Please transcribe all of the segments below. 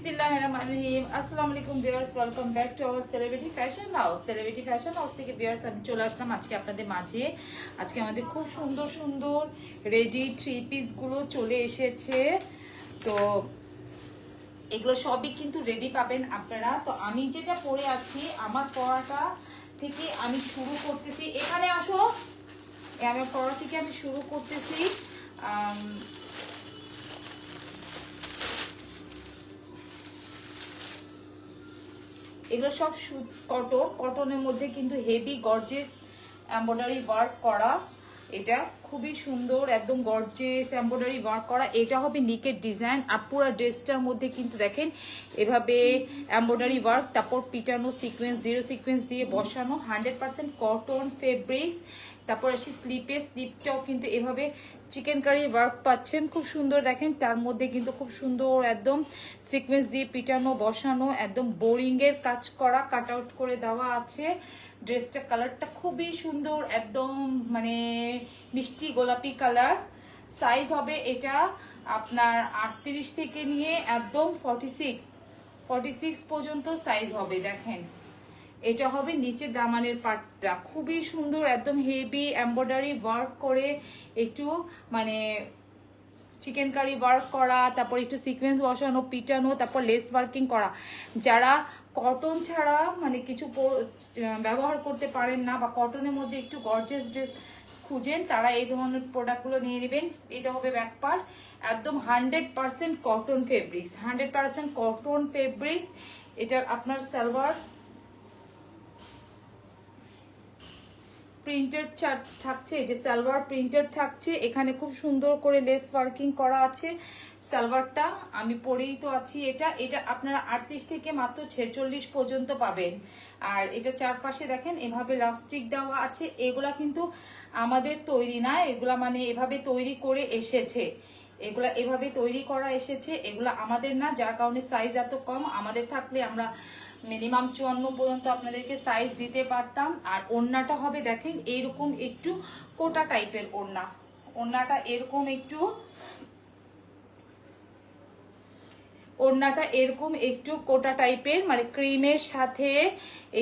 বিসমিল্লাহিররহমানিররহিম। আসসালামু আলাইকুম viewers, welcome back to our celebrity fashion house. Celebrity fashion house থেকে viewers আমি চলে আসলাম আজকে আপনাদের মাঝে। আজকে আমাদের খুব সুন্দর সুন্দর রেডি থ্রি পিসগুলো চলে এসেছে। তো এগুলো সবই কিন্তু রেডি পাবেন আপনারা। তো আমি যেটা পরে আছি, আমার পরাটা থেকে আমি শুরু করতেছি। এখানে আসো, আমার পরা থেকে আমি শুরু করতেছি। এগুলো সব সুত কটনের মধ্যে কিন্তু হেভি গর্জিয়াস এমব্রয়ডারি ওয়ার্ক করা। এটা খুবই সুন্দর, একদম গর্জিয়াস এমব্রয়ডারি ওয়ার্ক করা। এটা হবে নিকের ডিজাইন। আর পুরো ড্রেসটার মধ্যে কিন্তু দেখেন এভাবে এমব্রয়ডারি ওয়ার্ক, তারপর পিটানো সিকোয়েন্স, জিরো সিকোয়েন্স দিয়ে বসানো, 100% কটন ফেব্রিক্স। তারপর আসি স্লিপটাও কিন্তু এভাবে চিকেন কারি ওয়ার্ক পাচ্ছেন, খুব সুন্দর। দেখেন তার মধ্যে কিন্তু খুব সুন্দর একদম সিকোয়েন্স দিয়ে পিটানো বসানো, একদম বোরিং এর কাজ করা, কাট আউট করে দেওয়া আছে। ড্রেসটা কালারটা খুবই সুন্দর, একদম মানে মিষ্টি গোলাপি কালার। সাইজ হবে এটা আপনার 38 থেকে নিয়ে একদম 46 পর্যন্ত সাইজ হবে। দেখেন এটা হবে নিচের দামানের পার্টটা, খুবই সুন্দর, একদম হেভি এমব্রয়ডারি ওয়ার্ক করে, একটু মানে চিকেন কারি ওয়ার্ক করা, তারপর একটু সিকোয়েন্স বসানো, পিটানো, তারপর লেস ওয়ার্কিং করা। যারা কটন ছাড়া মানে কিছু ব্যবহার করতে পারেন না, বা কটনের মধ্যে একটু গর্জিয়াস ড্রেস খুঁজেন, তারা এই ধরনের প্রোডাক্টগুলো নিয়ে নেবেন। এটা হবে ব্যাক পার্ট, একদম 100% কটন ফেব্রিক্স, 100% কটন ফেব্রিক্স। এটার আপনার সালোয়ার প্রিন্টেড থাকছে, এই যে সালোয়ার প্রিন্টেড থাকছে। এখানে খুব সুন্দর করে লেস ওয়ার্কিং করা আছে। সালোয়ারটা আমি পরেই তো আছি। এটা আপনারা 38 থেকে মাত্র 46 পর্যন্ত পাবেন। আর এটা চারপাশে দেখেন এভাবে লাস্টিক দেওয়া আছে। এগুলা কিন্তু আমাদের তৈরি না, এগুলা মানে এভাবে তৈরি করে এসেছে, এগুলা এভাবে তৈরি করা এসেছে, এগুলা আমাদের না, যার কারণে সাইজ এত কম। আমাদের থাকলে আমরা মিনিমাম 54 পর্যন্ত আপনাদেরকে সাইজ দিতে পারতাম। আর ওড়নাটা হবে দেখেন এইরকম একটু কোটা টাইপের ওড়না, ওড়নাটা এরকম একটু, ওড়নাটা এরকম একটু কোটা টাইপের, মানে ক্রিমের সাথে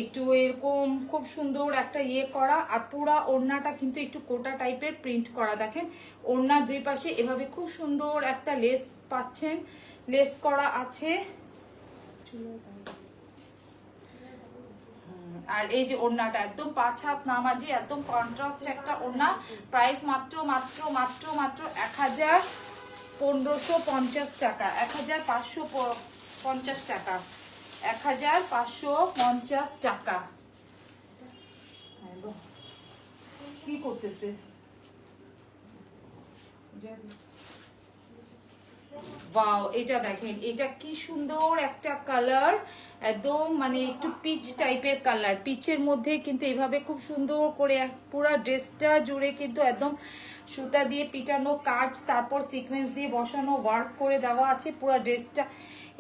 একটু এরকম খুব সুন্দর একটা ইয়ে করা। আর পুরা ওড়নাটা কিন্তু একটু কোটা টাইপের প্রিন্ট করা। দেখেন ওড়নার দুই পাশে এভাবে খুব সুন্দর একটা লেস পাচ্ছেন, লেস করা আছে। আর এই যে ওড়নাটা একদম 5 হাত নামাজি, একদম কন্ট্রাস্ট একটা ওড়না। প্রাইস মাত্র 1550 টাকা, 1550 টাকা, 1550 টাকা। কি করতেছে? ওয়াও, এটা দেখেন, এটা কি সুন্দর একটা কালার, একদম মানে একটু পিচ টাইপের কালার। পিচের মধ্যে কিন্তু এভাবে খুব সুন্দর করে পুরো ড্রেসটা জুড়ে কিন্তু একদম সুতা দিয়ে পিটানো কাজ, তারপর সিকোয়েন্স দিয়ে বসানো ওয়ার্ক করে দেওয়া আছে পুরো ড্রেসটা।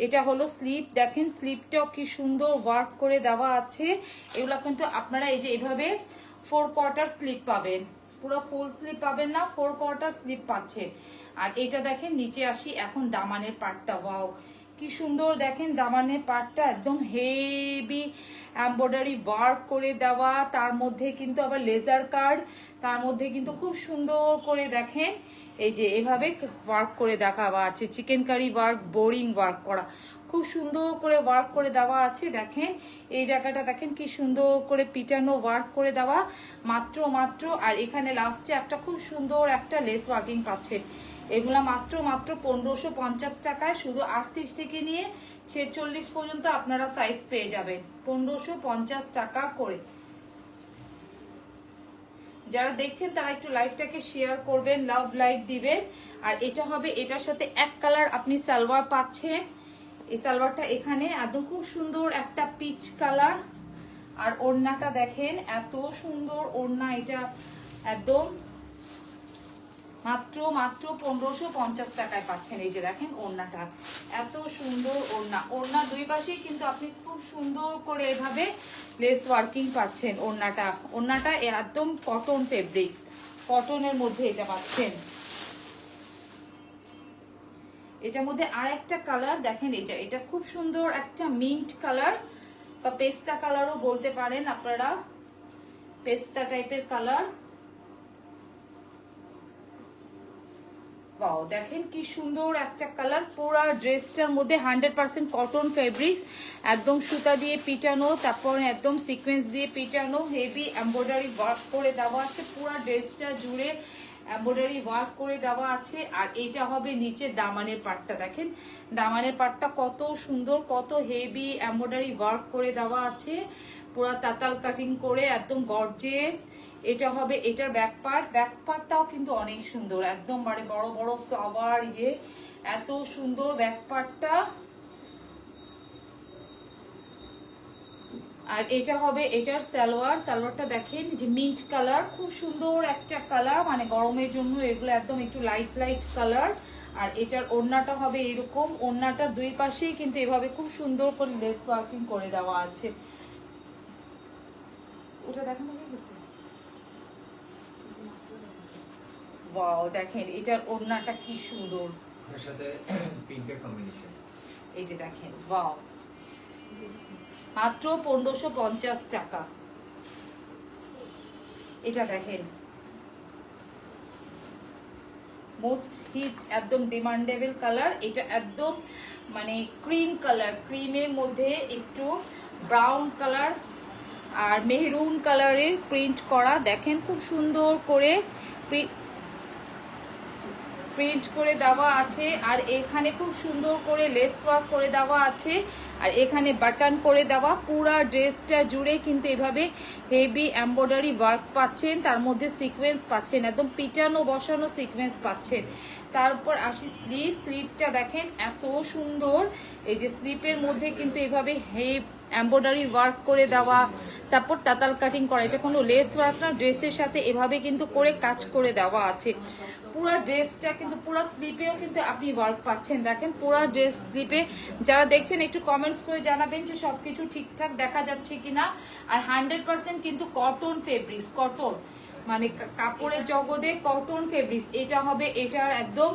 এটা হলো স্লিপ, দেখেন স্লিপটাও কি সুন্দর ওয়ার্ক করে দেওয়া আছে। এগুলো কিন্তু আপনারা এই যে এভাবে 4 কোয়ার্টার স্লিপ পাবেন, পুরো ফুল স্লিপ পাবেন না, 4 কোয়ার্টার স্লিপ পাচ্ছে। আর এটা দেখেন নিচে আসি এখন দামানের পার্টটা। ওয়াও কি সুন্দর, দেখেন দামানের পার্টটা একদম হেভি এমব্রয়ডারি ওয়ার্ক করে দেওয়া, তার মধ্যে কিন্তু আবার লেজার কার্ড, তার মধ্যে কিন্তু খুব সুন্দর করে দেখেন এই যে এভাবে ওয়ার্ক করে দেখাওয়া আছে, chicken curry work, boring work করা, খুব সুন্দর করে ওয়ার্ক করে দেওয়া আছে। দেখেন এই জায়গাটা দেখেন কি সুন্দর করে পিটানো ওয়ার্ক করে দেওয়া, মাত্র। আর এখানে লাস্টে একটা খুব সুন্দর একটা লেস ওয়ার্কিং পাচ্ছে। এগুলা মাত্র 1550 টাকায়, শুধু 38 থেকে নিয়ে 46 পর্যন্ত আপনারা সাইজ পেয়ে যাবেন, 1550 টাকা করে। যারা দেখছেন তারা একটু লাইভটাকে শেয়ার করবেন, লাভ লাইক দিবেন। আর এটা হবে, এটার সাথে এক কালার আপনি সালোয়ার পাচ্ছেন। এই সালোয়ারটা এখানে একদম খুব সুন্দর একটা পিচ কালার। আর ওড়নাটা দেখেন এত সুন্দর ওড়না, এটা একদম মাত্র 1550 টাকায় পাচ্ছেন। এই যে দেখেন ওড়নাটা এত সুন্দর ওড়না, ওড়নার দুই পাশে কিন্তু আপনি খুব সুন্দর করে এভাবে লেস ওয়ার্কিং পাচ্ছেন। ওড়নাটা একদম কটন ফেব্রিক্স, কটনের মধ্যে এটা পাচ্ছেন। এটার মধ্যে আর একটা কালার দেখেন, এটা খুব সুন্দর একটা মিন্ট কালার বা পেস্তা কালারও বলতে পারেন আপনারা, পেস্তা টাইপের কালার। ওয়াও, দেখেন কি সুন্দর একটা কালার। পুরো ড্রেসটার মধ্যে 100% কটন ফেব্রিক, একদম সুতা দিয়ে পিটানো, তারপর একদম সিকোয়েন্স দিয়ে পিটানো, হেভি এমব্রয়ডারি ওয়ার্ক করে দেওয়া আছে। পুরো ড্রেসটা জুড়ে এমব্রয়ডারি ওয়ার্ক করে দেওয়া আছে। আর এইটা হবে নিচে দামানের পাটটা, দেখেন দামানের পাটটা কত সুন্দর, কত হেভি এমব্রয়ডারি ওয়ার্ক করে দেওয়া আছে, পুরো তাতাল কাটিং করে একদম গর্জিয়াস। এটা হবে এটার ব্যাক পার্টটাও কিন্তু অনেক সুন্দর, একদম মানে বড় বড় ফ্লাওয়ার এত সুন্দর ব্যাক পার্টটা। আর এটা হবে এটার সালোয়ারটা দেখেন যে মিন্ট কালার, খুব সুন্দর একটা কালার, মানে গরমের জন্য এগুলো একদম একটু লাইট কালার। আর এটার ওড়নাটা হবে এরকম, ওড়নাটার দুই পাশেই কিন্তু এভাবে খুব সুন্দর করে লেস ওয়ার্কিং করে দেওয়া আছে। ওটা দেখেন গেছে, ওয়াও দেখেন এটার ওড়নাটা কি সুন্দর, এর সাথে পিঙ্কের কম্বিনেশন। এই যে দেখেন ওয়াও, মাত্র 1550 টাকা। এটা দেখেন মোস্ট হিট, একদম ডিমান্ডেবল কালার। এটা একদম মানে ক্রিম কালার, ক্রিমের মধ্যে একটু ব্রাউন কালার আর মেহরুন কালারের প্রিন্ট করা, দেখেন খুব সুন্দর করে প্রিন্ট করে দেওয়া আছে। আর এখানে খুব সুন্দর করে লেস ওয়ার্ক করে দেওয়া আছে, আর এখানে বাটন করে দেওয়া। পুরা ড্রেসটা জুড়ে কিন্তু এভাবে হেভি এমব্রয়ডারি ওয়ার্ক পাচ্ছেন, তার মধ্যে সিকোয়েন্স পাচ্ছেন, একদম পিটানো বসানো সিকোয়েন্স পাচ্ছেন। তারপর আসি স্লিপটা দেখেন এত সুন্দর, এই যে স্লিপের মধ্যে কিন্তু এভাবে এমব্রয়ডারি ওয়ার্ক করে দেওয়া, তারপর তাতাল কাটিং করা। এটা কোনো লেস ওয়ার্ক না, ড্রেসের সাথে এভাবে কিন্তু করে কাজ করে দেওয়া আছে। পুরো ড্রেসটা কিন্তু পুরো স্লিপেও কিন্তু আপনি ওয়ার্ক পাচ্ছেন, দেখেন পুরো ড্রেস স্লিপে। যারা দেখছেন একটু কমেন্টস করে জানাবেন যে সবকিছু ঠিকঠাক দেখা যাচ্ছে কিনা। আর 100% কিন্তু কটন ফেব্রিক্স, কটন মানে কাপড়ের জগতে কটন ফেব্রিক্স। এটা হবে এটার একদম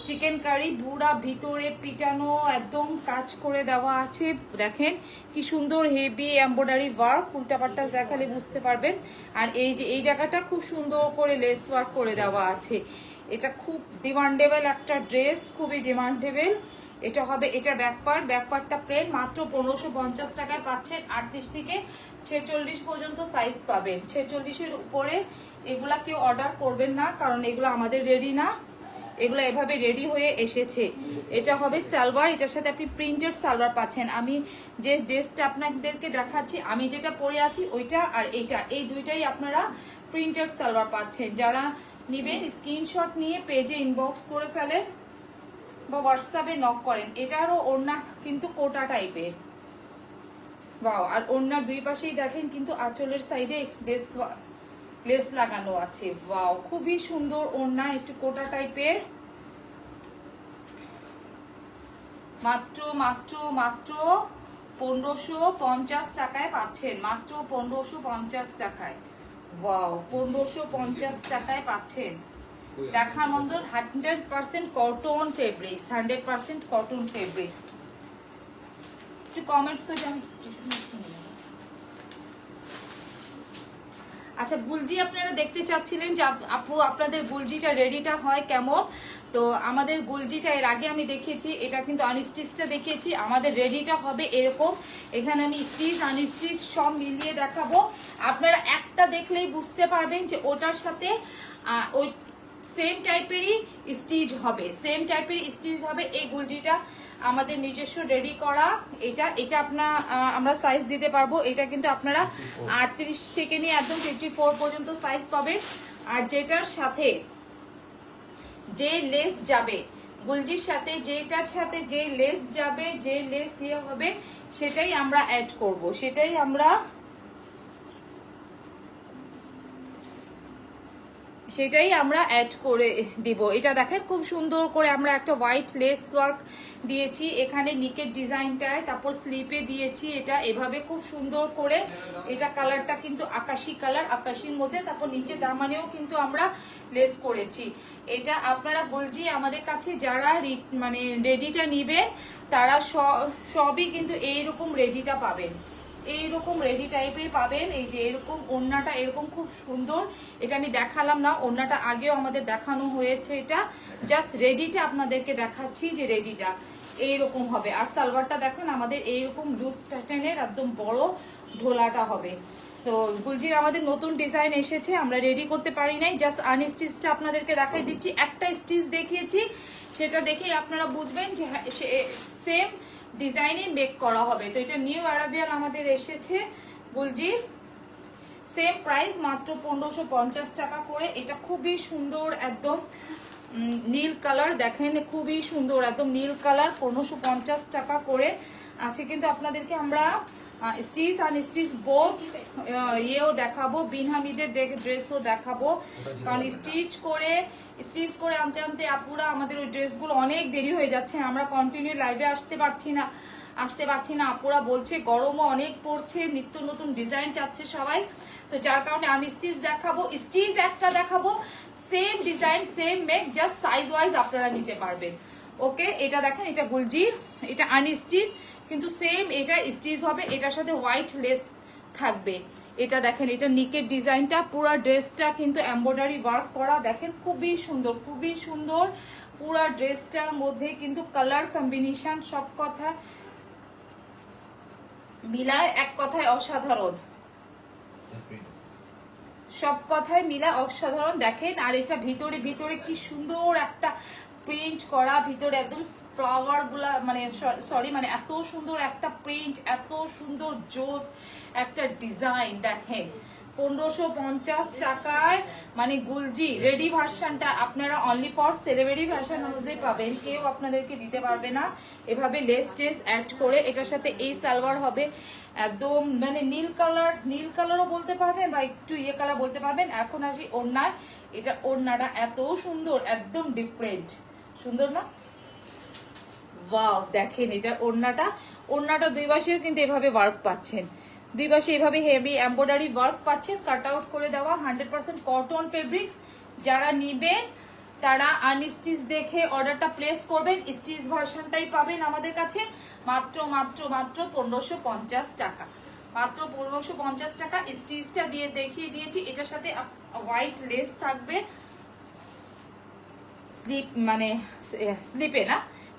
চিকেন কারি, পুরা ভিতরে পিটানো একদম কাজ করে দেওয়া আছে, দেখেন কি সুন্দর হেভি এমব্রয়ডারি ওয়ার্ক, উল্টাপাল্টা দেখালে বুঝতে পারবেন। আর এই যে এই জায়গাটা খুব সুন্দর করে লেস ওয়ার্ক করে দেওয়া আছে। এটা খুব ডিমান্ডেবল একটা ড্রেস, খুবই ডিমান্ডেবল। এটা হবে এটার ব্যাকপার্টটা প্লেন, মাত্র 1550 টাকায় পাচ্ছেন। 38 থেকে 46 পর্যন্ত সাইজ পাবেন। 46-এর উপরে এগুলা কেউ অর্ডার করবেন না, কারণ এগুলো আমাদের রেডি না, এগুলো এভাবে রেডি হয়ে এসেছে। এটা হবে সালোয়ার, এটার সাথে আপনি প্রিন্টেড সালোয়ার পাচ্ছেন। আমি যে ড্রেসটা আপনাদেরকে দেখাচ্ছি, আমি যেটা পরে আছি ওইটা আর এইটা, এই দুইটাই আপনারা প্রিন্টেড সালোয়ার পাচ্ছেন। যারা নিবেন স্ক্রিনশট নিয়ে পেজে ইনবক্স করে ফেলেন বা হোয়াটসঅ্যাপে নক করেন। এটারও ওড়না কিন্তু কোটা টাইপের, ওয়াও। আর ওড়নার দুই পাশেই দেখেন কিন্তু আঁচলের সাইডে লেস লাগানো আছে, ওয়াও খুবই সুন্দর ওড়না, একটু কোটা টাইপের। মাত্র 1550 টাকায় পাচ্ছেন, মাত্র 1550 টাকায়, ওয়াও 1550 টাকায় পাচ্ছেন। দেখার মতো 100% কটন ফেব্রিক্স, 100% কটন ফেব্রিক্স। একটু কমেন্টস করে জানান। আচ্ছা, গুলজি আপনারা দেখতে চাচ্ছিলেন যে আপু আপনাদের গুলজিটা রেডিটা হয় কেমন। তো আমাদের গুলজিটা এর আগে আমি দেখিয়েছি, এটা কিন্তু আনস্টিচটা দেখিয়েছি। আমাদের রেডিটা হবে এরকম, এখানে আমি স্টিচ আনস্টিচ সব মিলিয়ে দেখাবো। আপনারা একটা দেখলেই বুঝতে পারবেন যে ওটার সাথে ওই সেম টাইপেরই স্টিচ হবে, সেম টাইপের স্টিচ হবে। এই গুলজিটা আমাদের নিজস্ব রেডি করা, এটা আমরা সাইজ দিতে পারবো। এটা কিন্তু আপনারা 38 থেকে নিয়ে একদম 54 পর্যন্ত সাইজ পাবেন। আর যেটার সাথে যে লেস যাবে, গুলজির সাথে যেটার সাথে যে লেস যাবে, যে লেস ইয়ে হবে, সেটাই আমরা অ্যাড করব, সেটাই আমরা অ্যাড করে দিব। এটা দেখেন খুব সুন্দর করে আমরা একটা হোয়াইট লেস ওয়ার্ক দিয়েছি এখানে নিকের ডিজাইনটায়, তারপর স্লিপে দিয়েছি এটা এভাবে খুব সুন্দর করে। এটা কালারটা কিন্তু আকাশি কালার, আকাশির মধ্যে, তারপর নিচে দামানেও কিন্তু আমরা লেস করেছি। এটা আপনারা বলছি আমাদের কাছে যারা মানে রেডিটা নিবেন তারা সবই কিন্তু এইরকম রেডিটা পাবেন, এইরকম রেডি টাইপের পাবেন। এই যে এরকম ওড়নাটা এরকম খুব সুন্দর, এটা আমি দেখালাম না, ওড়নাটা আগেও আমাদের দেখানো হয়েছে। এটা জাস্ট রেডিটা আপনাদেরকে দেখাচ্ছি যে রেডিটা এইরকম হবে। আর সালোয়ারটা দেখেন আমাদের এইরকম লুজ প্যাটার্নের একদম বড় ঢোলাটা হবে। তো গুলজির আমাদের নতুন ডিজাইন এসেছে, আমরা রেডি করতে পারি নাই, জাস্ট আনস্টিচটা আপনাদেরকে দেখাই দিচ্ছি। একটা স্টিচ দেখিয়েছি, সেটা দেখেই আপনারা বুঝবেন যে সেম ডিজাইনে মেক করা হবে। তো এটা নিউ আরাবিয়ান আমাদের এসেছে গুলজির, সেম প্রাইস মাত্র 1550 টাকা করে। এটা খুবই সুন্দর একদম নীল কালার, দেখেন খুবই সুন্দর একদম নীল কালার, 1550 টাকা করে আছে। কিন্তু আপনাদেরকে আমরা স্টিচ আনস্টিচ বোথ ইয়েও দেখাবো, বিনহামিদের ড্রেসও দেখাবো, কারণ স্টিচ করে আনতে আনতে আপুরা আমাদের ওই ড্রেসগুলো অনেক দেরি হয়ে যাচ্ছে, আমরা কন্টিনিউ লাইভে আসতে পারছি না। আপুরা বলছে গরমও অনেক পড়ছে, নিত্য নতুন ডিজাইন চাচ্ছে সবাই, তো যার কারণে আনস্টিচ দেখাবো, স্টিচ একটা দেখাবো, same design same make, just size wise আপনারা নিতে পারবেন। ওকে, এটা দেখেন এটা গুলজির, এটা আনস্টিচ কিন্তু সেম এটা স্টিচ হবে, এটার সাথে হোয়াইট লেস থাকবে। এটা দেখেন এটা নিকের ডিজাইনটা, পুরো ড্রেসটা কিন্তু এমব্রয়ডারি ওয়ার্ক করা, দেখেন খুবই সুন্দর পুরো ড্রেসটার মধ্যে কিন্তু কালার কম্বিনেশন সব কথা মিলায় এক কথায় অসাধারণ, সব কথায় মিলা অসাধারণ। দেখেন আর এটা ভিতরে কি সুন্দর একটা প্রিন্ট করা, ভিতরে একদম ফ্লাওয়ার গুলা মানে সরি মানে এত সুন্দর একটা প্রিন্ট, এত সুন্দর জোস একটা ডিজাইন। দেখেন 1550 টাকায় মানে গুলজি রেডি ভার্সনটা আপনারা অনলি ফর সেলিব্রিটি ভার্সন অনুযায়ী পাবেন, কেউ আপনাদেরকে দিতে পারবে না এভাবে লেস টেস অ্যাড করে। এটার সাথে এই সালোয়ার হবে একদম মানে নীল কালারও বলতে পারবেন বা একটু ইয়ে কালার বলতে পারবেন। এখন আসি ওড়নায়, এটা ওড়নাটা এত সুন্দর একদম ডিফারেন্ট, সুন্দর না? ওয়াও, দেখেন এটা ওড়নাটা দুই পাশেও কিন্তু এভাবে ওয়ার্ক পাচ্ছেন, দুই পাশে এভাবে হেভি এমব্রয়ডারি ওয়ার্ক পাচ্ছেন, কাট আউট করে দেওয়া 100% কটন ফেব্রিক্স। যারা নিবেন তারা আনস্টিচ দেখে অর্ডারটা প্লেস করবেন, স্টিচ ভার্সনটাই পাবেন আমাদের কাছে মাত্র 1550 টাকা, মাত্র 1550 টাকা। স্টিচটা দিয়ে দেখিয়ে দিয়েছি, এটার সাথে হোয়াইট লেস থাকবে,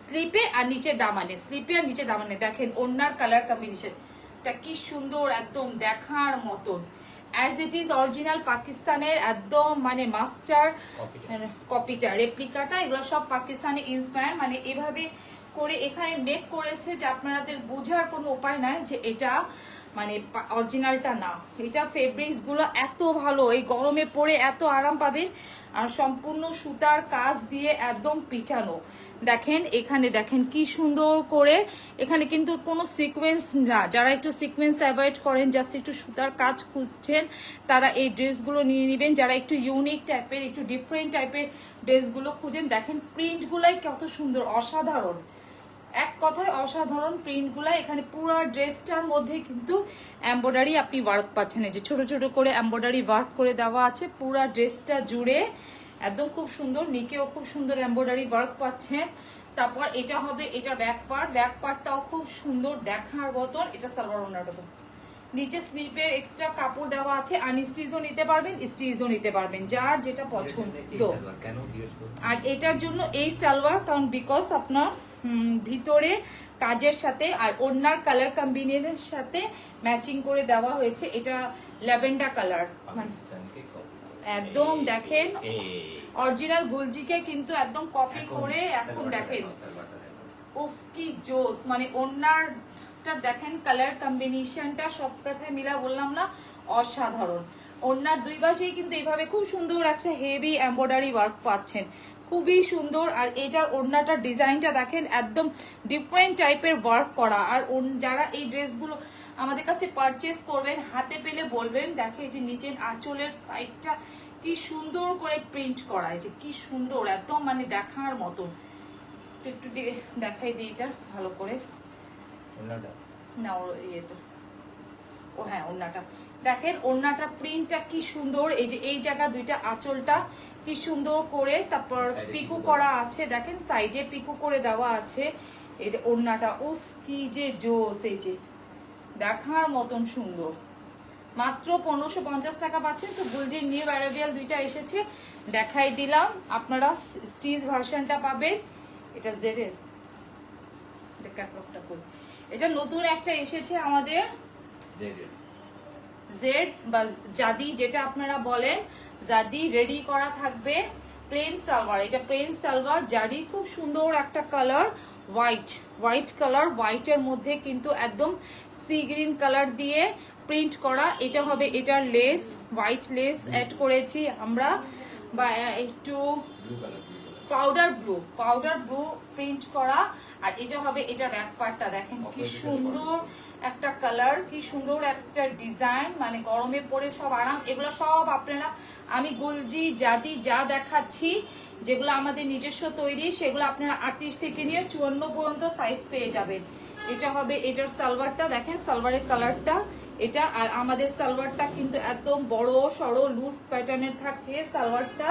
স্লিপে আর নিচে দামানে দেখেন ওড়নার কালার কম্বিনেশন কি সুন্দর, একদম দেখার মতন। অ্যাজ ইট ইজ অরিজিনাল পাকিস্তানের একদম মানে মাস্টার কপিটা রেপ্লিকাটা, এগুলো সব পাকিস্তানি ইন্সপায়ার, মানে এভাবে করে এখানে মেক করেছে যে আপনাদের বোঝার কোনো উপায় নাই যে এটা মানে অরিজিনালটা না। এটা ফেব্রিক্স গুলো এত ভালো, এই গরমে পরে এত আরাম পাবেন, আর সম্পূর্ণ সুতার কাজ দিয়ে একদম পিটানো। দেখেন এখানে দেখেন কি সুন্দর করে, এখানে কিন্তু কোনো সিকোয়েন্স না, যারা একটু সিকোয়েন্স অ্যাভয়েড করেন, জাস্ট একটু সুতার কাজ খুঁজছেন তারা এই ড্রেসগুলো নিয়ে নেবেন। যারা একটু ইউনিক টাইপের একটু ডিফারেন্ট টাইপের ড্রেসগুলো খুঁজেন, দেখেন প্রিন্টগুলাই কত সুন্দর, অসাধারণ, এক কথায় অসাধারণ প্রিন্টগুলা। এখানে পুরো ড্রেসটার মধ্যে কিন্তু এমব্রয়ডারি আপনি ওয়ার্ক পাচ্ছেন, এই যে ছোট ছোট করে এমব্রয়ডারি ওয়ার্ক করে দেওয়া আছে পুরো ড্রেসটা জুড়ে, একদম খুব সুন্দর। নিকেও খুব সুন্দর এমব্রয়ডারি ওয়ার্ক পাচ্ছেন। তারপর এটা হবে এটা ব্যাক পার্টটাও খুব সুন্দর দেখার মতন। এটা সালোয়ার ওড়নাটা তো নিচে স্লিপের এক্সট্রা কাপড় দেওয়া আছে, আনস্টিচও নিতে পারবেন, স্টিচও নিতে পারবেন, যার যেটা পছন্দ। আর এটার জন্য এই সালোয়ার, কারণ বিকজ আপনার ভিতরে কাজের সাথে আর ওড়নার কালার কম্বিনেশনের সাথে ম্যাচিং করে দেওয়া হয়েছে। এটা ল্যাভেন্ডার কালার, একদম দেখেন অরিজিনাল গুলজিকে কিন্তু একদম কপি করে। এখন দেখেন উফ কি জোস, মানে ওড়নাটা দেখেন কালার কম্বিনেশনটা সব কথায় মিলা বললাম না, অসাধারণ। ওড়নার দুই পাশেই কিন্তু এইভাবে খুব সুন্দর একটা হেভি এমব্রয়ডারি ওয়ার্ক পাচ্ছেন, খুবই সুন্দর। আর এটার ওড়নাটার ডিজাইনটা দেখেন একদম ডিফারেন্ট টাইপের ওয়ার্ক করা। আর যারা এই ড্রেসগুলো আমাদের কাছে পারচেস করবেন হাতে পেলে বলবেন, দেখে যে নিচের আঁচলের সাইডটা কি সুন্দর করে প্রিন্ট করা, এই যে কি সুন্দর, একদম মানে দেখার মতো। একটু দেখাই দিই এটা ভালো করে। ওনাটা না ওর ইয়েটা, ও হ্যাঁ ওড়নাটা দেখেন, ওড়নাটা প্রিন্টটা কি সুন্দর। এই যে এই জায়গা দুইটা আঁচলটা কি সুন্দর করে, তারপর পিকু করা আছে দেখেন, সাইডে পিকু করে দেওয়া আছে। এই যে ওড়নাটা, উফ কি যে জোস, এই যে দেখার মতন সুন্দর। মাত্র 1550 টাকা পাচ্ছেন। তো গুলজির নিউ অ্যারাবিয়াল দুইটা এসেছে, দেখাই দিলাম। আপনারা স্টিচ ভার্সনটা পাবেন, এটা জেডের, এটা ক্যাটলগটা করি। এটা নতুন একটা এসেছে আমাদের, জেডের জেড বা জাদি যেটা আপনারা বলেন, জাদি রেডি করা থাকবে। প্লেন সালোয়ার, এটা প্লেন সালোয়ার, জারি খুব সুন্দর একটা কালার, হোয়াইট কালার, হোয়াইটের মধ্যে কিন্তু একদম সি গ্রিন কালার দিয়ে প্রিন্ট করা। এটা হবে এটার লেস, হোয়াইট লেস অ্যাড করেছি আমরা, বা একটু blue colour powder blue print করা। আর এটা হবে এটা ব্যাক পার্টটা, দেখেন কি সুন্দর একটা কালার, কি সুন্দর একটা ডিজাইন, মানে গরমে পরে সব আরাম। এগুলো সব আপনারা, আমি গুলজি জাদি যা দেখাচ্ছি যেগুলো আমাদের নিজস্ব তৈরি, সেগুলো আপনারা 38 থেকে নিয়ে 54 পর্যন্ত সাইজ পেয়ে যাবেন। এটা হবে এটার সালোয়ারটা, দেখেন সালোয়ারের কালারটা এটা। আর আমাদের সালোয়ারটা কিন্তু একদম বড় সড়ো লুজ প্যাটার্নের থাকে সালোয়ারটা।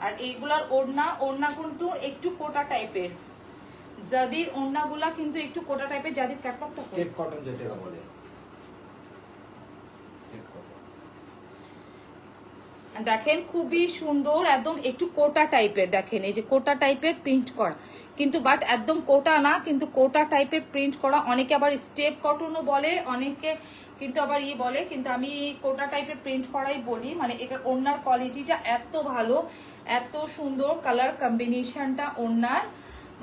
আর এইগুলার ওড়না কিন্তু একটু কোটা টাইপের, জাদির ওড়নাগুলা কিন্তু একটু কোটা টাইপের। জাদির ক্যাটলগটা স্টেপ কটন যেটা বলে, স্টেপ কটন দেখেন খুবই সুন্দর, একদম একটু কোটা টাইপের। দেখেন এই যে কোটা টাইপের প্রিন্ট করা, কিন্তু বাট একদম কোটা না, কিন্তু কোটা টাইপের প্রিন্ট করা। অনেকে আবার স্টেপ কটনও বলে, অনেকে কিন্তু আবার বলে, কিন্তু আমি কোটা টাইপের প্রিন্ট করাই বলি। মানে এটার ওড়নার কোয়ালিটিটা এত ভালো, এত সুন্দর কালার কম্বিনেশনটা ওড়নার,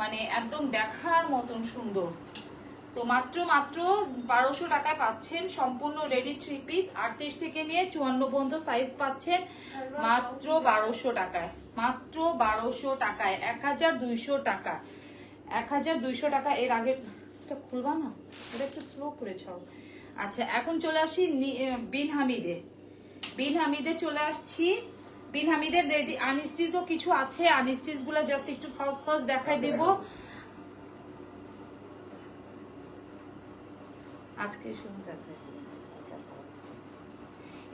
মানে একদম দেখার মতন সুন্দর। তো মাত্র 1200 টাকায় পাচ্ছেন সম্পূর্ণ রেডি 3 পিস। 38 থেকে নিয়ে 54 পর্যন্ত সাইজ পাচ্ছেন মাত্র 1200 টাকায়, মাত্র 1200 টাকায়, 1200 টাকা, 1200 টাকা। এর আগে এটা খুলবা না, এটা একটু স্লো করে ছাড়ো। আচ্ছা এখন চলে আসি বিন হামিদে চলে আসছি। বিন হামিদের রেডি আনস্টিচও কিছু আছে, আনস্টিচ গুলো জাস্ট একটু ফার্স্ট দেখাই দিব আজকে।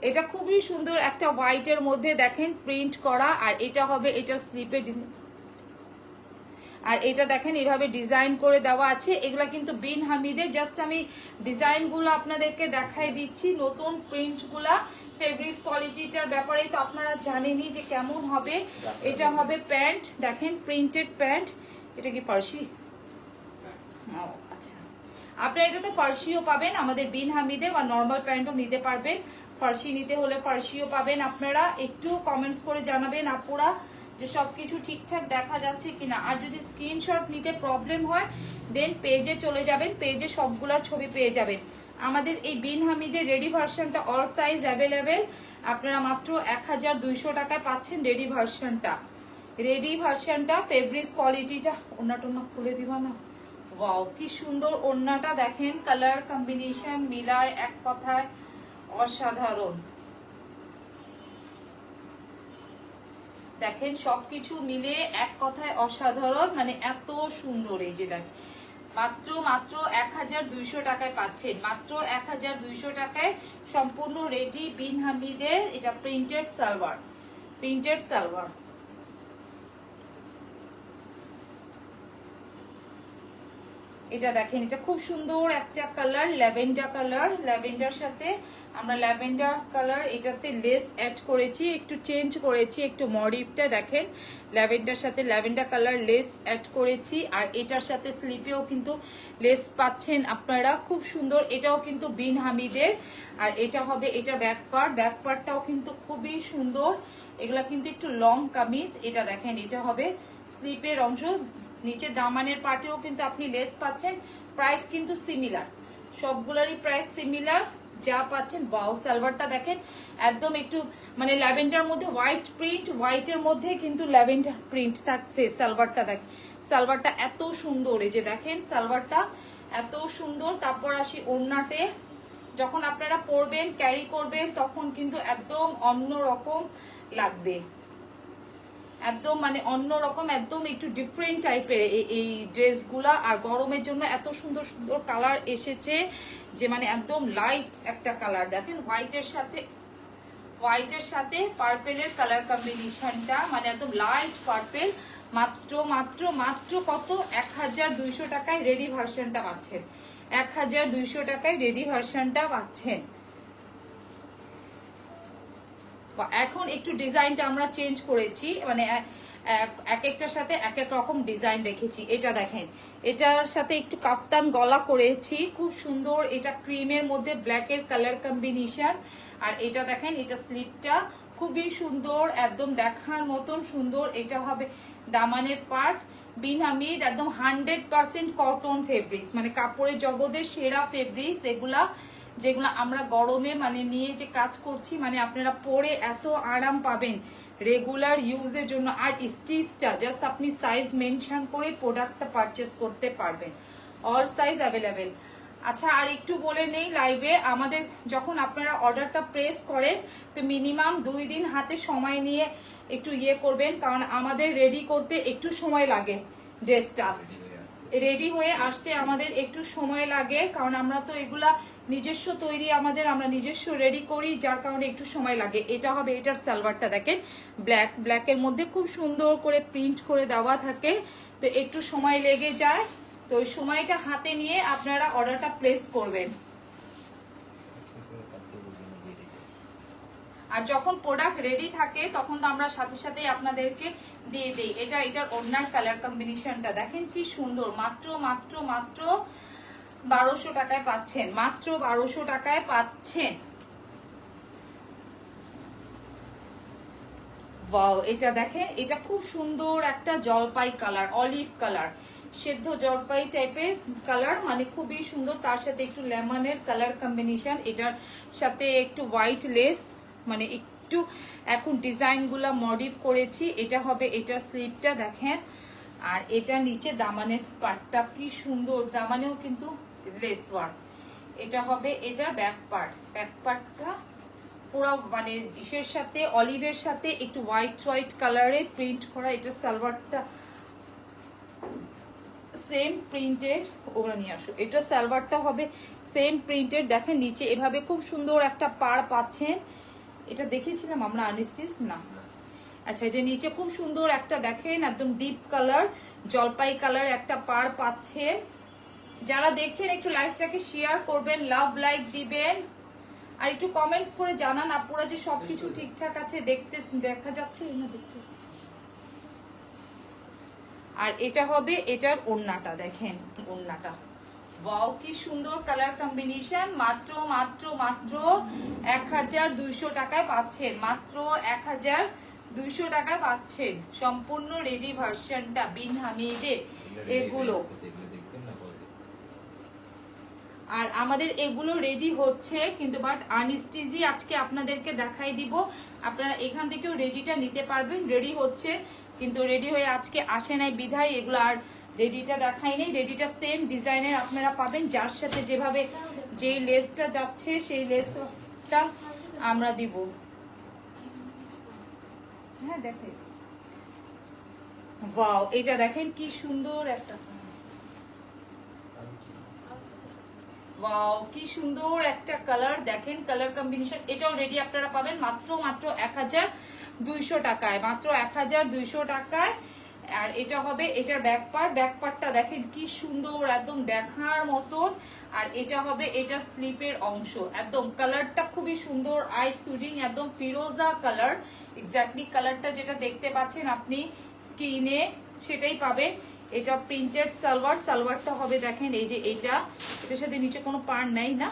এটা খুবই সুন্দর একটা হোয়াইটের মধ্যে দেখেন প্রিন্ট করা। আর এটা হবে এটার স্লিপে, আর এটা দেখেন এইভাবে ডিজাইন করে দেওয়া আছে। এগুলা কিন্তু বিন হামিদের, জাস্ট আমি ডিজাইন গুলো আপনাদেরকে দেখাই দিচ্ছি, নতুন প্রিন্ট গুলা। ফেব্রিক্স কোয়ালিটিটার ব্যাপারে তো আপনারা জানেনই যে কেমন হবে। এটা হবে প্যান্ট, দেখেন প্রিন্টেড প্যান্ট। এটা কি ফার্সি? আচ্ছা, আপনারা এটাতে ফার্সিও পাবেন আমাদের বিন হামিদে, বা নর্মাল প্যান্টও নিতে পারবেন। ফার্সি নিতে হলে ফার্সিও পাবেন। আপনারা একটু কমেন্টস করে জানাবেন আপুরা যে সবকিছু ঠিকঠাক দেখা যাচ্ছে কিনা। আর যদি স্ক্রিনশট নিতে প্রবলেম হয় দেন পেজে চলে যাবেন, পেজে সবগুলার ছবি পেয়ে যাবেন। আমাদের এই বিন হামিদের রেডি ভার্সনটা অল সাইজ অ্যাভেলেবেল, আপনারা মাত্র 1200 টাকায় পাচ্ছেন রেডি ভার্সনটা। ফেব্রিক্স কোয়ালিটিটা, ওড়নাটা খুলে দিবা না? ওয়াও কি সুন্দর ওড়নাটা, দেখেন কালার কম্বিনেশন মিলায় এক কথায় অসাধারণ। দেখেন সবকিছু মিলে এক কথায় অসাধারণ, মানে এত সুন্দর। এই যে দেখেন মাত্র 1200 টাকায় পাচ্ছেন, মাত্র 1200 টাকায় সম্পূর্ণ রেডি বিন হামিদের। এটা প্রিন্টেড সালোয়ার। এটা দেখেন, এটা খুব সুন্দর একটা কালার, ল্যাভেন্ডার সাথে আমরা ল্যাভেন্ডার কালার এটাতে লেস অ্যাড করেছি, একটু চেঞ্জ করেছি, একটু মডিফটা দেখেন। ল্যাভেন্ডার সাথে ল্যাভেন্ডার কালার লেস অ্যাড করেছি। আর এটার সাথে স্লিপেও কিন্তু লেস পাচ্ছেন আপনারা, খুব সুন্দর। এটাও কিন্তু বিন হামিদের। আর এটা হবে এটা ব্যাক পার্টটাও কিন্তু খুবই সুন্দর। এগুলা কিন্তু একটু লং কামিজ। এটা দেখেন, এটা হবে স্লিপের অংশ, নিচে দামানের পার্টেও কিন্তু আপনি লেস পাচ্ছেন। প্রাইস কিন্তু সিমিলার, সবগুলারই প্রাইস সিমিলার যা পাচ্ছেন। ওয়াও সালোয়ারটা দেখেন, একদম একটু মানে ল্যাভেন্ডার মধ্যে হোয়াইট প্রিন্ট, হোয়াইটের মধ্যে কিন্তু ল্যাভেন্ডার প্রিন্ট থাকছে। সালোয়ারটা দেখেন, সালোয়ারটা এত সুন্দর। এই যে দেখেন সালোয়ারটা এত সুন্দর। তারপর আসি ওড়নাতে, যখন আপনারা পরবেন ক্যারি করবেন তখন কিন্তু একদম অন্যরকম লাগবে। একদম মানে অন্যরকম, একদম একটু ডিফারেন্ট টাইপের এই ড্রেসগুলা। আর গরমের জন্য এত সুন্দর সুন্দর কালার এসেছে যে মানে একদম লাইট একটা কালার। দেখেন হোয়াইটের সাথে পার্পেলের কালার কম্বিনেশনটা, মানে একদম লাইট পার্পেল। মাত্র মাত্র মাত্র কত, 1200 টাকায় রেডি ভার্সনটা পাচ্ছেন। 1200 টাকায় রেডি ভার্সনটা পাচ্ছেন। এখন একটু ডিজাইনটা আমরা চেঞ্জ করেছি, মানে এক একটার সাথে এক এক রকম ডিজাইন রেখেছি। এটা দেখেন, এটার সাথে একটু কাফতান গলা করেছি, খুব সুন্দর। এটা ক্রিমের মধ্যে ব্ল্যাকের কালার কম্বিনেশন। আর এটা দেখেন, এটা স্লিপটা খুবই সুন্দর, একদম দেখার মতন সুন্দর। এটা হবে দামানের পার্ট। বিন হামিদ একদম 100% কটন ফেব্রিক্স, মানে কাপড়ের জগতের সেরা ফেব্রিক্স এগুলা, যেগুলো আমরা গরমে মানে নিয়ে যে কাজ করছি, মানে আপনারা পরে এত আরাম পাবেন রেগুলার ইউজের জন্য। আর স্টিচটা জাস্ট আপনি সাইজ মেনশন করে প্রোডাক্টটা পারচেস করতে পারবেন, অল সাইজ অ্যাভেলেবেল। আচ্ছা, আর একটু বলে নেই লাইভে, আমাদের যখন আপনারা অর্ডারটা প্রেস করেন তো মিনিমাম 2 দিন হাতে সময় নিয়ে একটু করবেন, কারণ আমাদের রেডি করতে একটু সময় লাগে। ড্রেসটা রেডি হয়ে আসতে আমাদের একটু সময় লাগে, কারণ আমরা তো এগুলা নিজস্ব তৈরি, আমরা নিজস্ব রেডি করি, যার কারণে একটু সময় লাগে। এটা হবে, এটার সালোয়ারটা দেখেন ব্ল্যাকের মধ্যে খুব সুন্দর করে প্রিন্ট করে দেওয়া থাকে, তো একটু সময় লেগে যায়। তো ওই সময়টা হাতে নিয়ে আপনারা অর্ডারটা প্লেস করবেন। আর যখন প্রোডাক্ট রেডি থাকে তখন তো আমরা সাথে সাথেই আপনাদেরকে দিয়ে দিই। এটার ওড়নার কালার কম্বিনেশনটা দেখেন কি সুন্দর। মাত্র মাত্র মাত্র 1200 টাকায় পাচ্ছেন, মাত্র 1200 টাকায় পাচ্ছেন। ওয়াও, এটা দেখেন, এটা খুব সুন্দর একটা জলপাই কালার, অলিভ কালার, সেদ্ধ জলপাই টাইপের কালার, মানে খুবই সুন্দর। তার সাথে একটু লেমনের কালার কম্বিনেশন, এটার সাথে একটু হোয়াইট লেস, মানে একটু এখন ডিজাইনগুলো মডিফ করেছি। এটা হবে, এটা স্লিপটা দেখেন। আর এটা নিচে দামানের পার্টটা কি সুন্দর, দামানেও কিন্তু লেস ওয়ার্ক। এটা হবে, এটা ব্যাক পার্টটা পুরো মানে ইসের সাথে, অলিভের সাথে একটু হোয়াইট কালারে প্রিন্ট করা। এটা সালোয়ারটা সেম প্রিন্টেড, ওগুলো নিয়ে আসো। এটা সালোয়ারটা হবে সেম প্রিন্টেড, দেখেন নিচে এভাবে খুব সুন্দর একটা পাড় পাচ্ছেন। এটা দেখেছিলাম আমরা আনস্টিচ না। আচ্ছা, যে নিচে খুব সুন্দর একটা দেখেন একদম ডিপ কালার জলপাই কালার একটা পাড় পাচ্ছে। যারা দেখছেন একটু লাইভটাকে শেয়ার করবেন, লাভ লাইক দিবেন, আর একটু কমেন্টস করে জানান আপুরা যে সবকিছু ঠিকঠাক আছে, দেখা যাচ্ছে না দেখতেছি। আর এটা হবে, এটার ওড়নাটা দেখেন, ওড়নাটা ওয়াও কি সুন্দর কালার কম্বিনেশন। মাত্র মাত্র মাত্র 1200 টাকায় পাচ্ছেন, মাত্র 1200 টাকায় পাচ্ছেন সম্পূর্ণ রেডি ভার্সনটা বিন হামিদের এগুলো। আর আমাদের এগুলো রেডি হচ্ছে কিন্তু, বাট আনস্টিচি আজকে আপনাদেরকে দেখাই দিব। আপনারা এখান থেকেও রেডিটা নিতে পারবেন, রেডি হচ্ছে কিন্তু রেডি হয়ে আজকে আসে নাই বিধায় এগুলো আর রেডিটা দেখাই নেই। রেডিটা সেম ডিজাইনের আপনারা পাবেন, যার সাথে যেভাবে যে লেসটা যাচ্ছে সেই লেসটা আমরা দিব। হ্যাঁ দেখেন, ওয়াও এটা দেখেন কি সুন্দর একটা, ওয়াও কি সুন্দর একটা কালার দেখেন, কালার কম্বিনেশন। এটাও রেডি আপনারা পাবেন মাত্র মাত্র 1200 টাকায়, মাত্র 1200 টাকায়। আর এটা হবে, এটার ব্যাক পার্টটা দেখেন কি সুন্দর, একদম দেখার মতন। আর এটা হবে, এটা স্লিপের অংশ, একদম কালারটা খুবই সুন্দর, আই সুডিং, একদম ফিরোজা কালার। এক্স্যাক্টলি কালারটা যেটা দেখতে পাচ্ছেন আপনি স্ক্রিনে সেটাই পাবেন। এটা প্রিন্টেড সালোয়ারটা হবে দেখেন, এই যে এটার সাথে নিচে কোনো পাড় নাই না,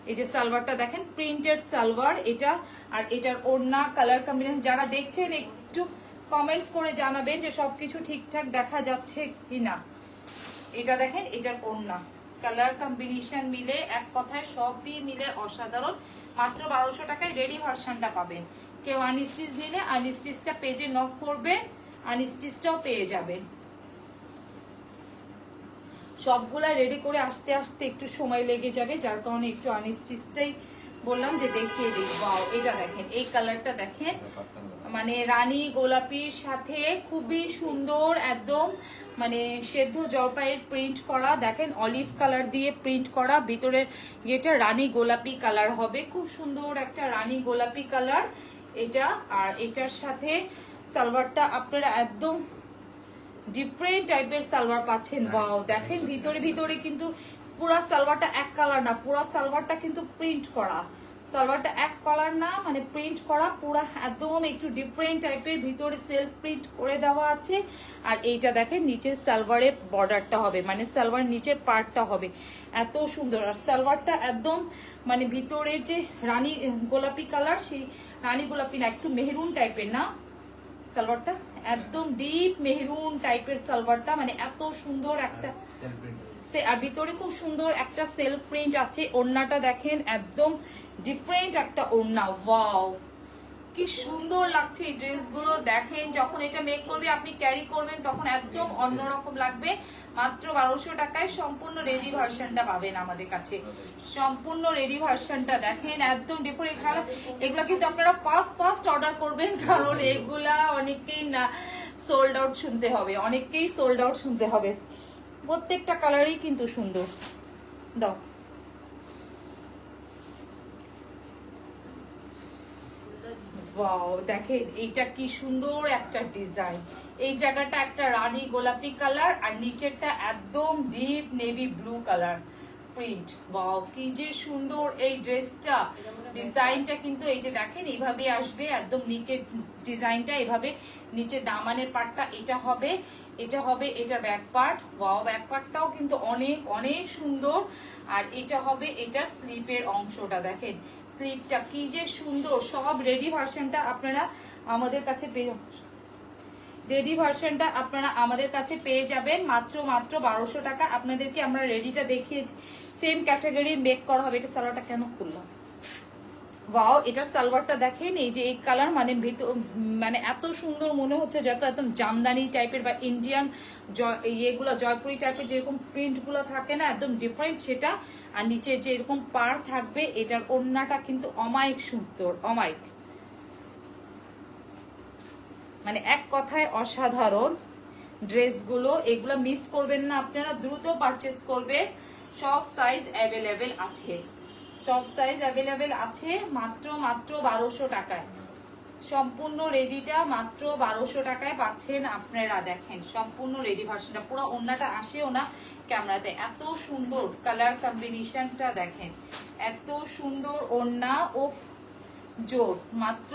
এই যে সালোয়ারটা দেখেন প্রিন্টেড সালোয়ার এটা। আর এটার ওড়না কালার কম্বিনেশন, যারা দেখছেন একটু কমেন্টস করে জানাবেন যে সবকিছু ঠিকঠাক দেখা যাচ্ছে কিনা। এটা দেখেন, এটার ওড়না কালার কম্বিনেশন মিলে এক কথায় সবই মিলে অসাধারণ। মাত্র 1200 টাকায় রেডি ভার্সনটা পাবেন। কেউ আনস্টিচ নিলে আনস্টিচটা পেজে নক করবেন, আনস্টিচটাও পেয়ে যাবেন। সবগুলা রেডি করে আসতে আসতে একটু সময় লেগে যাবে, যার কারণে একটু আনস্টিচটাই বললাম যে দেখিয়ে দিই। ওয়াও এটা দেখেন, এই কালারটা দেখেন, মানে রানী গোলাপির সাথে খুবই সুন্দর একদম মানে সেদ্ধ জলপাইয়ের প্রিন্ট করা, দেখেন অলিভ কালার দিয়ে প্রিন্ট করা, ভিতরের এটা রানী গোলাপি কালার হবে, খুব সুন্দর একটা রানী গোলাপি কালার এটা। আর এটার সাথে সালোয়ারটা আপনারা একদম ডিফারেন্ট টাইপের সালোয়ার পাচ্ছেন। ওয়াও, দেখেন ভিতরে ভিতরে কিন্তু পুরা সালোয়ারটা এক কালার না, পুরা সালোয়ারটা কিন্তু প্রিন্ট করা, সালোয়ারটা এক কালার না, মানে প্রিন্ট করা পুরা একদম একটু ডিফারেন্ট টাইপের, ভিতরে সেলফ প্রিন্ট করে দেওয়া আছে। আর এইটা দেখেন নিচের সালোয়ারের বর্ডারটা হবে, মানে সালোয়ার নিচের পার্টটা হবে এত সুন্দর। আর সালোয়ারটা একদম মানে ভিতরের যে রানী গোলাপি কালার, সেই রানী গোলাপি না, একটু মেহরুন টাইপের না সালোয়ারটা, একদম ডিপ মেহরুন টাইপের সালোয়ারটা, মানে এত সুন্দর একটা আর ভিতরে খুব সুন্দর একটা সেলফ প্রিন্ট আছে। ওড়নাটা দেখেন একদম ডিফারেন্ট একটা ওড়না। ওয়াও, কি সুন্দর লাগছে এই ড্রেসগুলো। দেখেন যখন এটা মেক করবে, আপনি ক্যারি করবেন, তখন একদম অন্যরকম লাগবে। মাত্র 1200 টাকায় সম্পূর্ণ রেডি ভার্সনটা পাবেন আমাদের কাছে, সম্পূর্ণ রেডি ভার্সনটা দেখেন একদম ডিফারেন্ট। এগুলা কিন্তু আপনারা ফার্স্ট অর্ডার করবেন, কারণ এগুলা অনেকেই না সোল্ড আউট শুনতে হবে, অনেককেই সোল্ড আউট শুনতে হবে। প্রত্যেকটা কালারই কিন্তু সুন্দর। দাও, ওয়াও, দেখেন এইটা কি সুন্দর একটা ডিজাইন। এই জায়গাটা একটা রানী গোলাপি কালার আর নিচেরটা একদম deep navy blue colour print. Wow, কি যে সুন্দর এই ড্রেসটা। ডিজাইনটা কিন্তু এই যে দেখেন এইভাবে আসবে, একদম নিচের ডিজাইনটা এভাবে, নিচে দামানের পার্টটা এটা হবে, এটা হবে এটা ব্যাক পার্ট। ওয়াও, ব্যাক পার্টটাও কিন্তু অনেক অনেক সুন্দর। আর এটা হবে এটার স্লিপের অংশটা, দেখেন স্লিপটা কি যে সুন্দর। সব রেডি ভার্সনটা আপনারা আমাদের কাছে পেয়ে যাবেন মাত্র 1200 টাকা। আপনাদেরকে আমরা রেডিটা দেখিয়ে সেম ক্যাটাগরি মেক করা হবে। এটা সালোয়ারটা কেন খুললাম? ওয়াও, এটার সালোয়ারটা দেখেন এই যে এই কালার, মানে ভিতর মানে এত সুন্দর মনে হচ্ছে, যত একদম জামদানি টাইপের বা ইন্ডিয়ান ইয়েগুলো জয়পুরি টাইপের যেরকম প্রিন্ট গুলো থাকে না, একদম ডিফারেন্ট সেটা। আর নিচে যে এরকম পার থাকবে, এটার ওড়নাটা কিন্তু অমায়িক সুন্দর, অমায়িক, মানে এক কথায় অসাধারণ ড্রেসগুলো। এগুলো মিস করবেন না আপনারা, দ্রুত পারচেস করবে। সব সাইজ অ্যাভেলেবেল আছে, সব সাইজ অ্যাভেলেবেল আছে। মাত্র 1200 টাকায় সম্পূর্ণ রেডিটা মাত্র 1200 টাকায় পাচ্ছেন আপনারা। দেখেন সম্পূর্ণ রেডি ভার্সনটা, পুরো ওড়নাটা আসেও না ক্যামেরাতে, এত সুন্দর কালার কম্বিনেশনটা দেখেন, এত সুন্দর ওড়না। ও জোস, মাত্র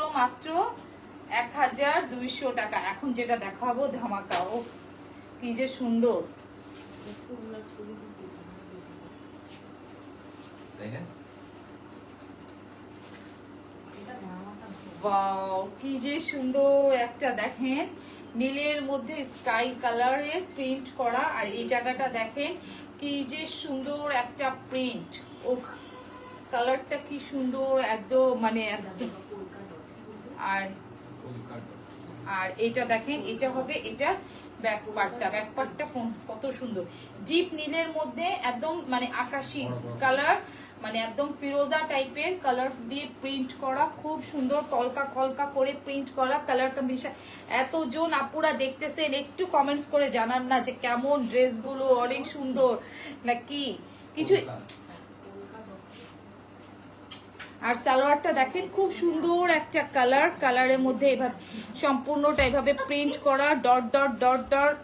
1200 টাকা। এখন যেটা দেখাবো ধামাকা, ও কি যে সুন্দর, তাই না? ওয়াও, কি যে সুন্দর একটা দেখেন নীলের মধ্যে স্কাই কালারের প্রিন্ট করা। আর এই জায়গাটা দেখেন কি যে সুন্দর একটা প্রিন্ট। ও কালারটা কি সুন্দর একদম, মানে একদম। আর এটা দেখেন, এটা হবে এটা ব্যাক পার্টটা কত সুন্দর, ডিপ নীলের মধ্যে একদম মানে আকাশী কালার, মানে একদম ফিরোজা টাইপের কালার দিয়ে প্রিন্ট করা, খুব সুন্দর কলকা কলকা করে প্রিন্ট করা। কালার কম্বিনেশন এতজন আপুরা দেখতেছেন, একটু কমেন্টস করে জানান না যে কেমন ড্রেসগুলো, অনেক সুন্দর নাকি কিছু। আর সালোয়ারটা দেখেন খুব সুন্দর একটা কালার, কালারের মধ্যে এভাবে সম্পূর্ণটা এভাবে প্রিন্ট করা, dot dot dot dot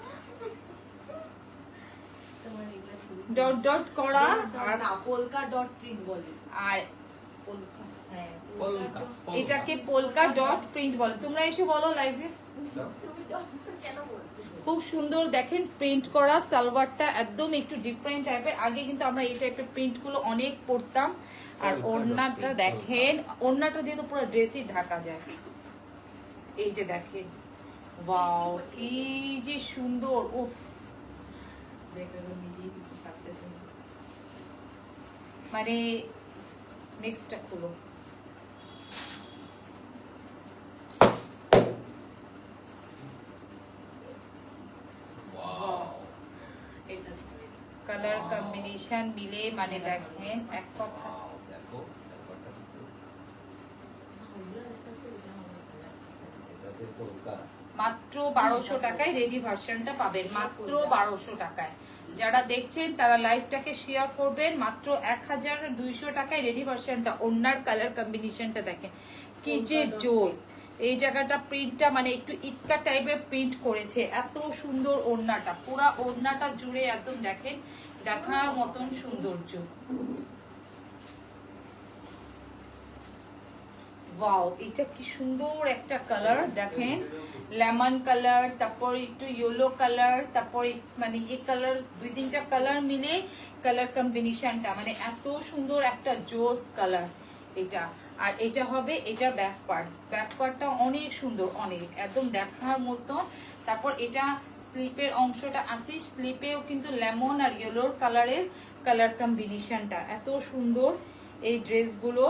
dot dot করা। আর পোলকা ডট প্রিন্ট বলে, আর এটাকে পোলকা ডট প্রিন্ট বলে। তোমরা এসে বলো লাইভে। খুব সুন্দর দেখেন প্রিন্ট করা সালোয়ারটা, একদম একটু ডিফারেন্ট টাইপের। আগে কিন্তু আমরা এই টাইপের প্রিন্ট গুলো অনেক পরতাম। আর ওড়নাটা দেখেন, ওড়নাটা দিয়ে তো পুরো ড্রেসই ঢাকা যায়। এই যে দেখেন, ওয়াও কি যে সুন্দর। উফ, মানে নেক্সটটা খুলো। কালার কম্বিনেশন মিলে মানে দেখেন এক কথা। দেখো ব্যাপারটা হচ্ছে 1200 টাকায় রেডি ভার্সনটা পাবেন, মাত্র 1200 টাকায়। যারা দেখছেন তারা লাইভটাকে শেয়ার করবেন। মাত্র 1200 টাকায় রেডি ভার্সনটা। ওড়নার কালার কম্বিনেশনটা দেখেন কি যে জোস। এই জায়গাটা প্রিন্টটা মানে একটু ইটকা টাইপের প্রিন্ট করেছে, এত সুন্দর ওড়নাটা, পুরা ওড়নাটা জুড়ে একদম দেখেন দেখার মতন সৌন্দর্য। ওয়াও, এটা কি সুন্দর একটা কালার দেখেন, লেমন কালার, তারপর একটু ইয়েলো কালার, তারপর মানে এই কালার, দুই তিনটা কালার মিলে কালার কম্বিনেশনটা মানে এত সুন্দর একটা জোস কালার এটা। আর এটা হবে এটা ব্যাক পার্ট, ব্যাক পার্টটা অনেক সুন্দর, অনেক একদম দেখার মতো। তারপর এটা স্লিপের অংশটা আসি, স্লিপেও কিন্তু লেমন আর ইয়েলোর কালারের কালার কম্বিনেশনটা এত সুন্দর। এই ড্রেসগুলো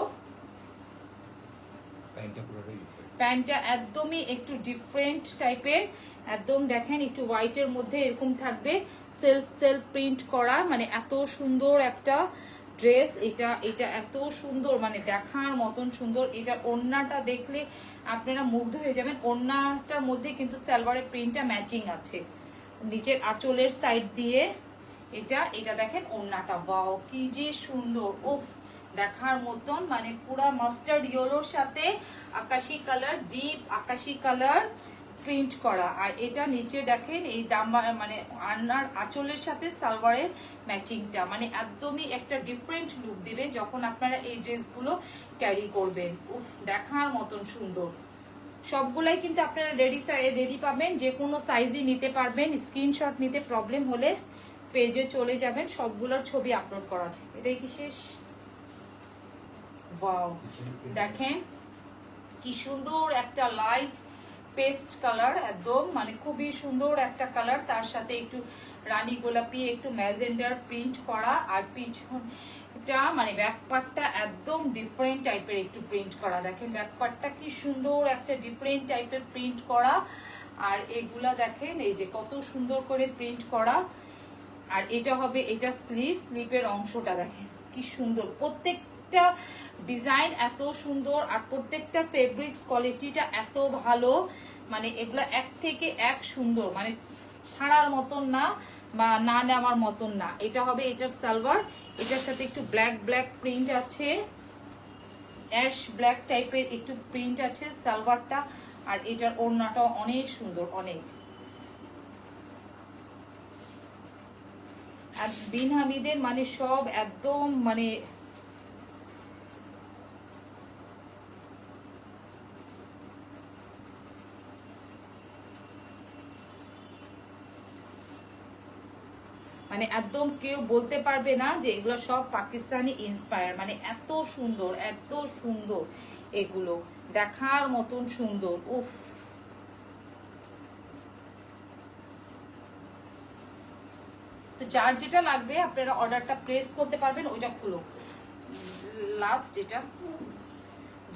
প্যান্টটা একদমই একটু ডিফারেন্ট টাইপের, একদম দেখেন একটু হোয়াইটের মধ্যে এরকম থাকবে, সেলফ প্রিন্ট করা, মানে এত সুন্দর একটা ড্রেস এটা। এটা এত সুন্দর মানে দেখার মতন সুন্দর। এটা ওড়নাটা দেখলে আপনারা মুগ্ধ হয়ে যাবেন। ওড়নাটার মধ্যে কিন্তু সালোয়ারের প্রিন্টটা ম্যাচিং আছে নিচের আঁচলের সাইড দিয়ে। এটা দেখেন ওড়নাটা, ওয়াও কি যে সুন্দর, উফ দেখার মতন, মানে পুরা মাস্টার্ড ইয়েলোর সাথে আকাশি কালার, ডিপ আকাশি কালার প্রিন্ট করা। আর এটা নিচে দেখেন এই দাম মানে আন্নার আঁচলের সাথে সালোয়ারের ম্যাচিংটা, মানে একদমই একটা ডিফারেন্ট লুক দিবে যখন আপনারা এই ড্রেসগুলো ক্যারি করবেন। উফ দেখার মতন সুন্দর। সবগুলাই কিন্তু আপনারা রেডি পাবেন, যে কোনো সাইজই নিতে পারবেন। স্ক্রিনশট নিতে প্রবলেম হলে পেজে চলে যাবেন, সবগুলোর ছবি আপলোড করা আছে। এটাই কি শেষ? ওয়াও দেখেন কি সুন্দর একটা লাইট পেস্ট কালার, একদম মানে খুবই সুন্দর একটা কালার। তার সাথে একটু রানী গোলাপি, একটু ম্যাজেন্ডার প্রিন্ট করা। আর পিছনটা মানে ব্যাক পার্টটা একদম ডিফারেন্ট টাইপের একটু প্রিন্ট করা। দেখেন ব্যাক পার্টটা কি সুন্দর একটা ডিফারেন্ট টাইপের প্রিন্ট করা। আর এগুলা দেখেন এই যে কত সুন্দর করে প্রিন্ট করা। আর এটা হবে এটা স্লিপের অংশটা দেখেন কি সুন্দর, প্রত্যেকটা ডিজাইন এত সুন্দর। আর প্রত্যেকটা ফেব্রিক্স কোয়ালিটিটা এত ভালো, মানে এগুলা এক থেকে এক সুন্দর, মানে ছাড়ার মতন না বা না নেওয়ার মতন না। এটা হবে এটার সালোয়ার, এটার সাথে একটু ব্ল্যাক প্রিন্ট আছে, অ্যাশ ব্ল্যাক টাইপের একটু প্রিন্ট আছে সালোয়ারটা। আর এটার ওড়নাটাও অনেক সুন্দর, অনেক। আর বিন হামিদের মানে সব একদম মানে মানে একদম কেউ বলতে পারবে না যে এগুলো সব পাকিস্তানি ইন্সপায়ার, মানে এত সুন্দর এত সুন্দর, এগুলো দেখার মতন সুন্দর। উফ তো যার যেটা লাগবে আপনারা অর্ডারটা প্লেস করতে পারবেন। ওইটা খুলো লাস্ট, এটা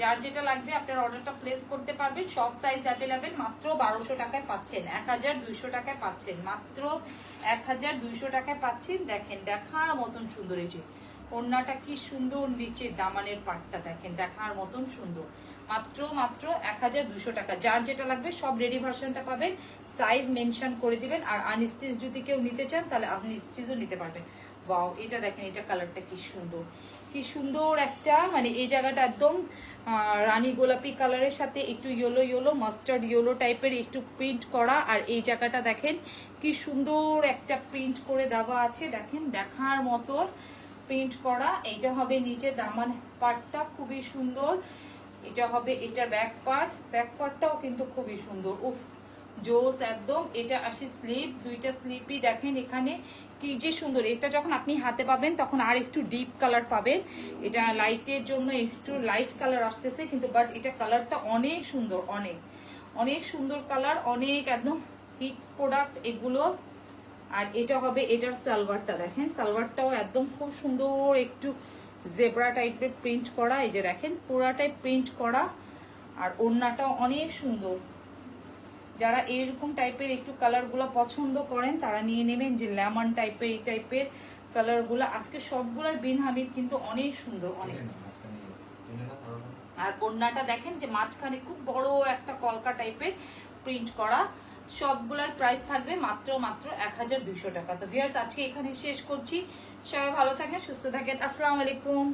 যার যেটা লাগবে আপনারা অর্ডারটা প্লেস করতে পারবেন। সব সাইজ অ্যাভেলেবেল। মাত্র 1200 টাকায় পাচ্ছেন, 1200 টাকায় পাচ্ছেন, মাত্র 1200 টাকায় পাচ্ছেন। দেখেন দেখার মতন সুন্দর, এই যে ওড়নাটা কি সুন্দর, নিচে দামানের পাটটা দেখেন দেখার মতন সুন্দর। মাত্র 1200 টাকা। যার যেটা লাগবে সব রেডি ভার্সনটা পাবেন, সাইজ মেনশন করে দিবেন। আর আনস্টিচ যদি কেউ নিতে চান তাহলে আপনি স্টিচও নিতে পারবেন। ওয়াও এটা দেখেন, এটা কালারটা কি সুন্দর, কি সুন্দর একটা, মানে এই জায়গাটা একদম রানী গোলাপি কালারের সাথে একটু ইয়েলো মাস্টার্ড ইয়েলো টাইপের একটু প্রিন্ট করা। আর এই জায়গাটা দেখেন কি সুন্দর একটা প্রিন্ট করে দেওয়া আছে, দেখেন দেখার মতো প্রিন্ট করা। এইটা হবে নিচে দামান পার্টটা খুবই সুন্দর। এটা হবে এটার ব্যাক পার্টটাও কিন্তু খুবই সুন্দর। উফ জোস একদম। এটা আসে স্লিপ, দুইটা স্লিপই দেখেন এখানে কি যে সুন্দর। এটা যখন আপনি হাতে পাবেন তখন আর একটু ডিপ কালার পাবেন। এটা লাইটের জন্য একটু লাইট কালার আসতেছে, কিন্তু বাট এটা কালারটা অনেক সুন্দর, অনেক অনেক সুন্দর কালার, অনেক একদম হিট প্রোডাক্ট এগুলো। আর এটা হবে এটার সালোয়ারটা দেখেন, সালোয়ারটাও একদম খুব সুন্দর একটু জেব্রা টাইপের প্রিন্ট করা। এই যে দেখেন পুরাটাই প্রিন্ট করা। আর ওড়নাটাও অনেক সুন্দর। যারা এইরকম টাইপের একটু কালারগুলো পছন্দ করেন তারা নিয়ে নেবেন, যে লেমন টাইপের এই টাইপের কালারগুলো। আজকে সবগুলোর বিন হামিদ কিন্তু অনেক সুন্দর, অনেক। আর ওড়নাটা দেখেন যে মাঝখানে খুব বড় একটা কলকা টাইপের প্রিন্ট করা। সবগুলার প্রাইস থাকবে মাত্র 1200 টাকা। তো ভিউয়ার্স আজকে এখানে শেষ করছি। সবাই ভালো থাকেন, সুস্থ থাকেন। আসসালামু আলাইকুম।